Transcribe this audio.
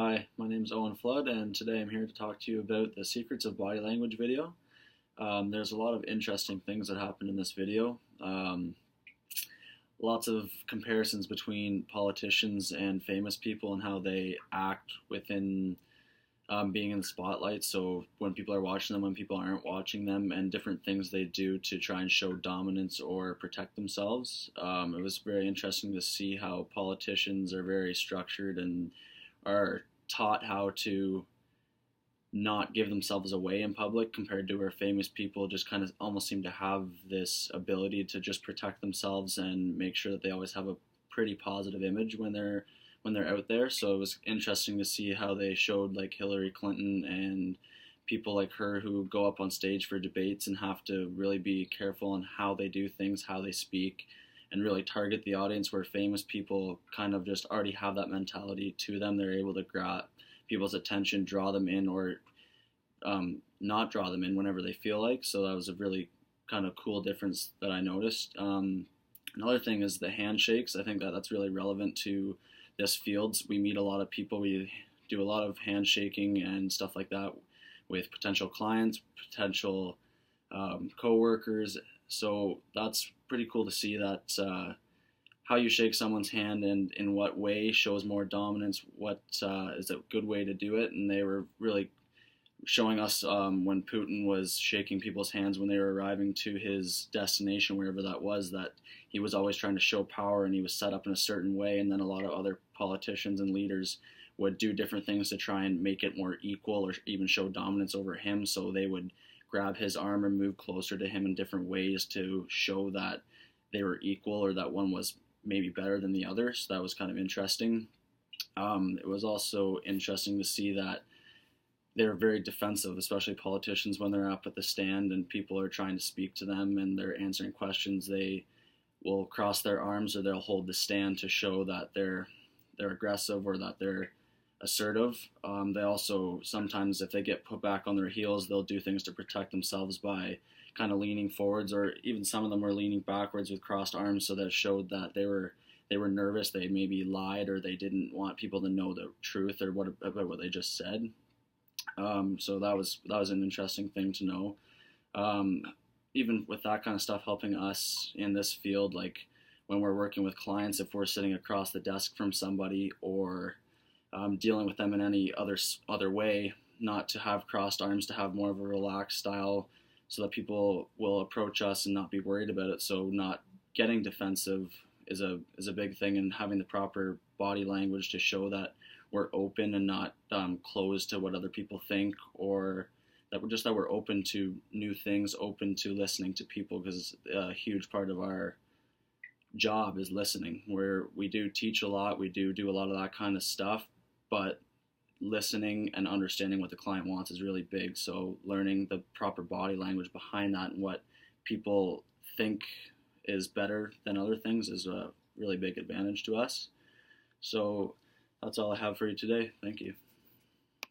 Hi, my name is Owen Flood, and today I'm here to talk to you about the Secrets of Body Language video. There's a lot of interesting things that happened in this video. Lots of comparisons between politicians and famous people and how they act within being in the spotlight. So when people are watching them, when people aren't watching them, and different things they do to try and show dominance or protect themselves. It was very interesting to see how politicians are very structured and are taught how to not give themselves away in public, compared to where famous people just kind of almost seem to have this ability to just protect themselves and make sure that they always have a pretty positive image when they're out there. So it was interesting to see how they showed like Hillary Clinton and people like her who go up on stage for debates and have to really be careful on how they do things, how they speak, and really target the audience, where famous people kind of just already have that mentality to them. They're able to grab people's attention, draw them in, or not draw them in whenever they feel like. So that was a really kind of cool difference that I noticed. Another thing is the handshakes. I think that that's really relevant to this field. We meet a lot of people. We do a lot of handshaking and stuff like that with potential clients, potential co-workers. So that's pretty cool to see that how you shake someone's hand and in what way shows more dominance, what is a good way to do it. And they were really showing us when Putin was shaking people's hands when they were arriving to his destination, wherever that was, that he was always trying to show power and he was set up in a certain way. And then a lot of other politicians and leaders would do different things to try and make it more equal or even show dominance over him. So they would grab his arm or move closer to him in different ways to show that they were equal or that one was maybe better than the other. So that was kind of interesting. It was also interesting to see that they're very defensive, especially politicians, when they're up at the stand and people are trying to speak to them and they're answering questions. They will cross their arms or they'll hold the stand to show that they're aggressive or that they're assertive. They also sometimes, if they get put back on their heels, they'll do things to protect themselves by kind of leaning forwards, or even some of them were leaning backwards with crossed arms, so that showed that they were nervous. They maybe lied or they didn't want people to know the truth or about what they just said. So that was an interesting thing to know. Even with that kind of stuff helping us in this field, like when we're working with clients, if we're sitting across the desk from somebody or dealing with them in any other way, not to have crossed arms, to have more of a relaxed style, so that people will approach us and not be worried about it. So not getting defensive is a big thing, and having the proper body language to show that we're open and not closed to what other people think, or that we're open to new things, open to listening to people, because a huge part of our job is listening, where we do teach a lot, we do a lot of that kind of stuff, but listening and understanding what the client wants is really big. So learning the proper body language behind that and what people think is better than other things is a really big advantage to us. So that's all I have for you today. Thank you.